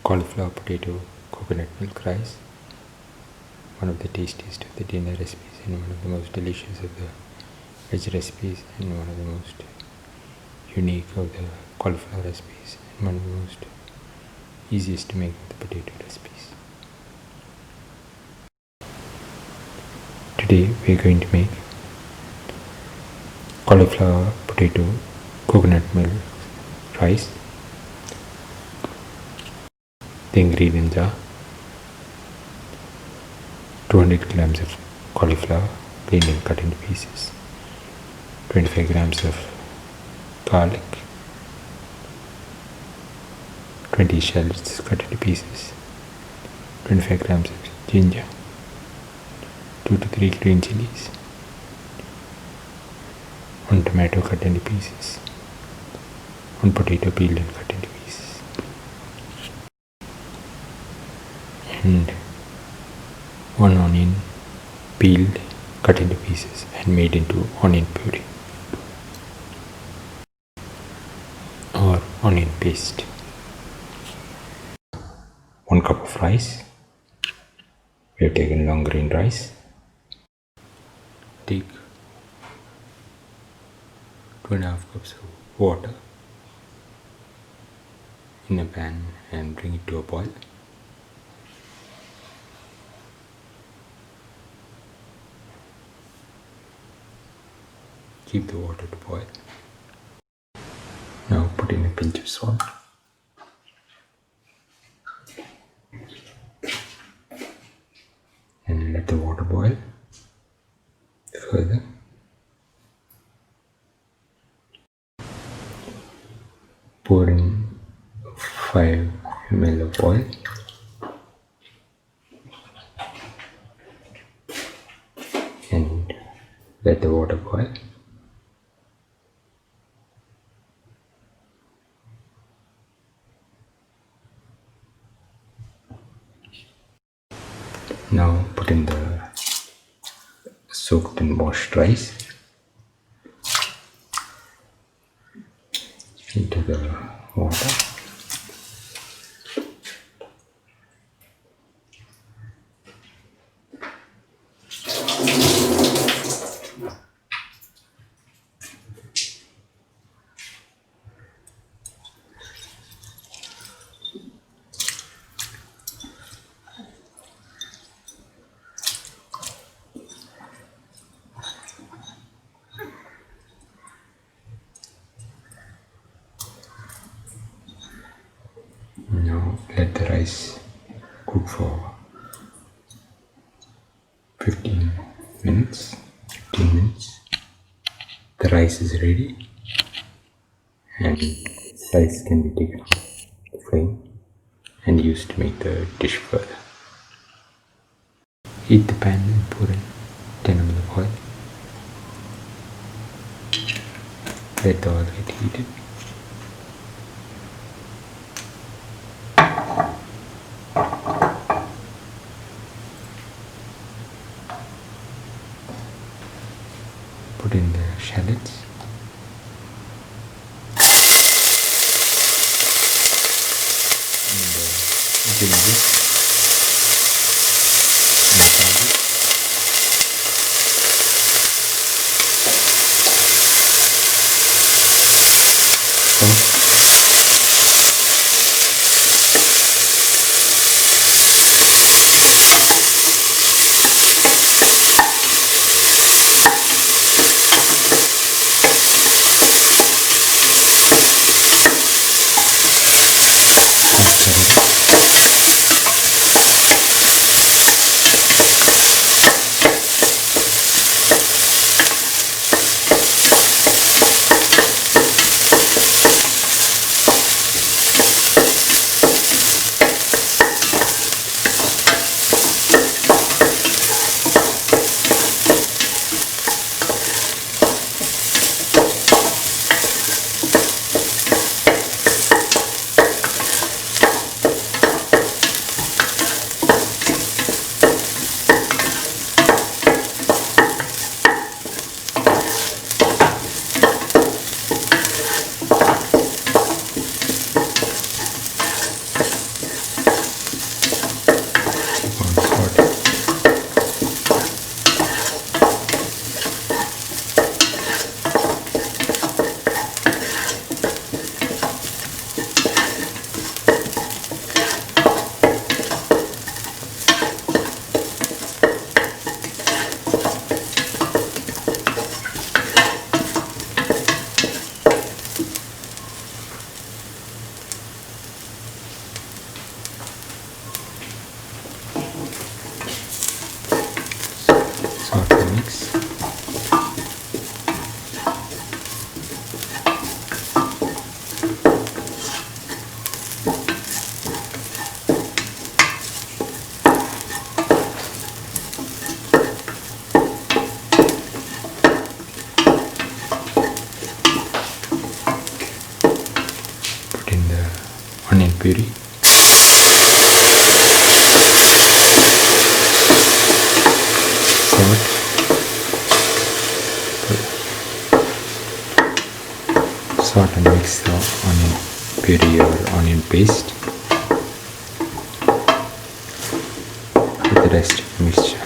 cauliflower potato coconut milk rice, one of the tastiest of the dinner recipes and one of the most delicious of the veg recipes and one of the most unique of the cauliflower recipes and one of the most easiest to make of the potato recipes. Today we are going to make cauliflower potato coconut milk rice. The ingredients are 200 grams of cauliflower cleaned and cut into pieces, 25 grams of garlic, 20 shallots cut into pieces, 25 grams of ginger, 2 to 3 green chillies, 1 tomato cut into pieces, 1 potato peeled and cut into pieces, and 1 onion peeled, cut into pieces and made into onion puree or onion paste. 1 cup of rice. We have taken long grain rice. Take 2.5 cups of water in a pan and bring it to a boil. Keep the water to boil. Now put in a pinch of salt. And let the water boil further. Pour in 5 ml of oil. And let the water boil. Now put in the soaked and washed rice into the water. Now let the rice cook for 15 minutes. The rice is ready and rice can be taken off the flame and used to make the dish further. Heat the pan and pour in 10 ml of oil. Let the oil get heated. Put in the shallots. And the ginger. And garlic. Salt. puree. Salt and mix the onion puree or onion paste with the rest of the mixture.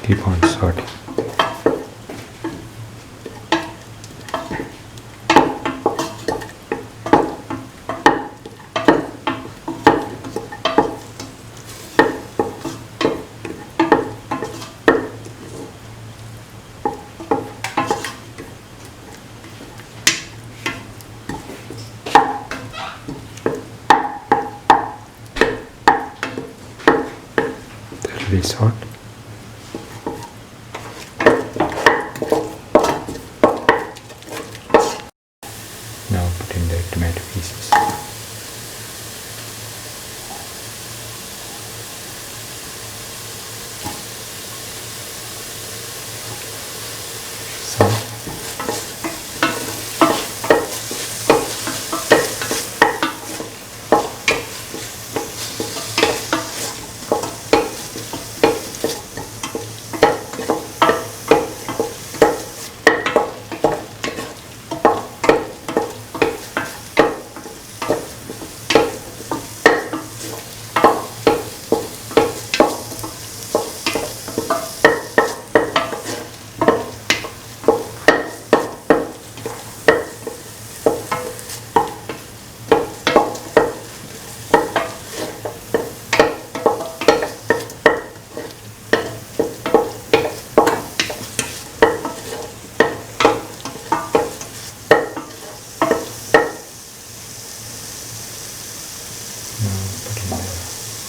Keep on sorting. Thoroughly sort. Now put in the tomato pieces. Salt.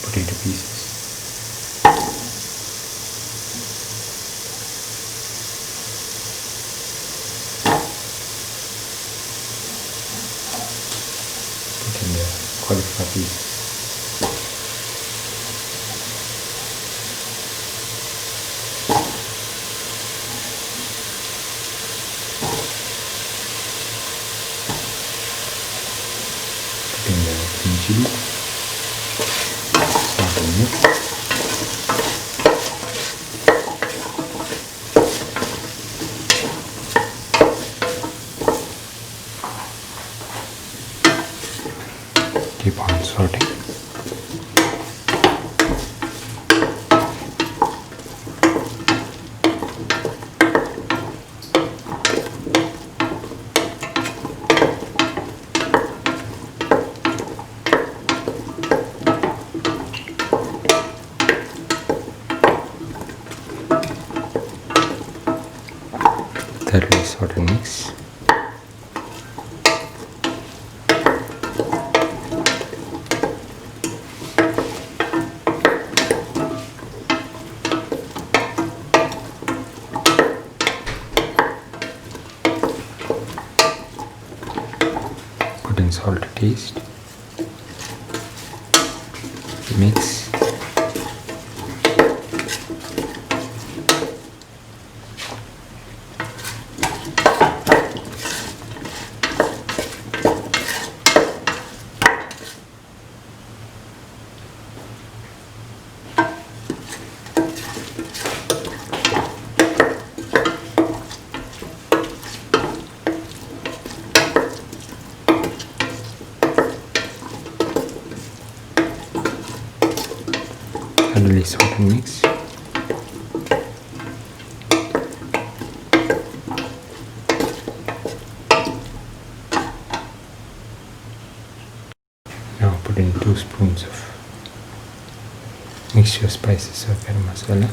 Potato pieces. Put in the cauliflower pieces. Put in the green chillies. Keep on sorting. Thoroughly sort and mix. Put in salt to taste. Mix. Thoroughly sort and mix. Now put in 2 spoons of mixture spices of garam masala.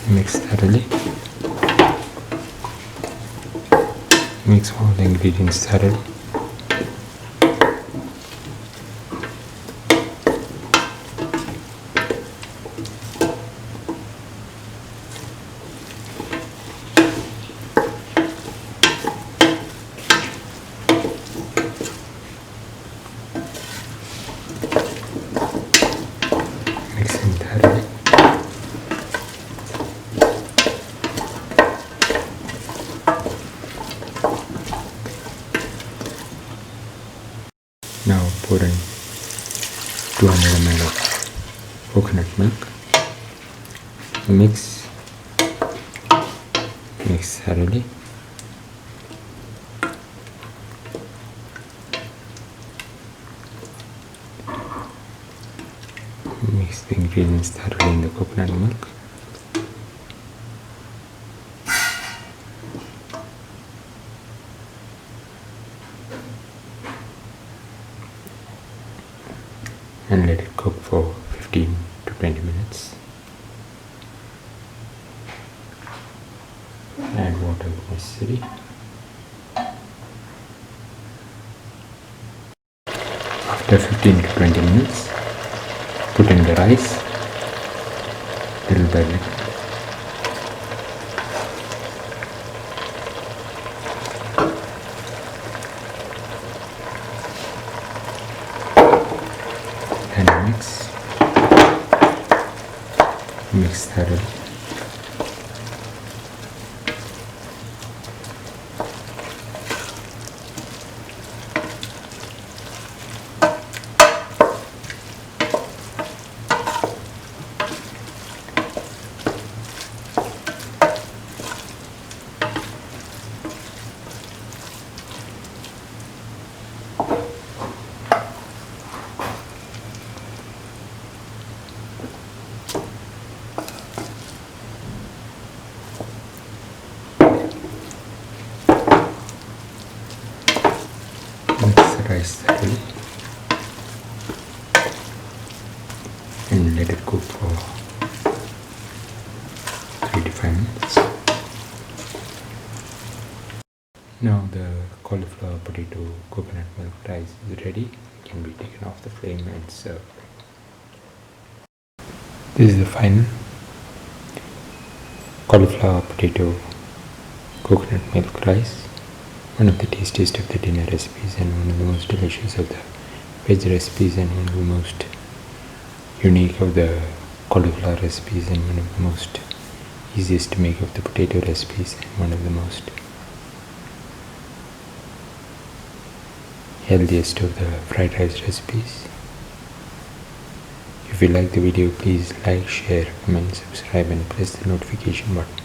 Mix thoroughly. Mix all the ingredients thoroughly. Mixing thoroughly. Now pour in 200 ml of coconut milk. Mix thoroughly. Mix the ingredients thoroughly in the coconut milk. And let it cook for 15 to 20 minutes. Add water if necessary. After 15 to 20 minutes, put in the rice little by little. And mix thoroughly. Mix the rice thoroughly and let it cook for 3 to 5 minutes. Now the cauliflower, potato, coconut milk rice is ready. It can be taken off the flame and served. This is the final cauliflower, potato, coconut milk rice. One of the tastiest of the dinner recipes and one of the most delicious of the veg recipes and one of the most unique of the cauliflower recipes and one of the most easiest to make of the potato recipes and one of the most healthiest of the fried rice recipes. If you like the video, please like, share, comment, subscribe and press the notification button.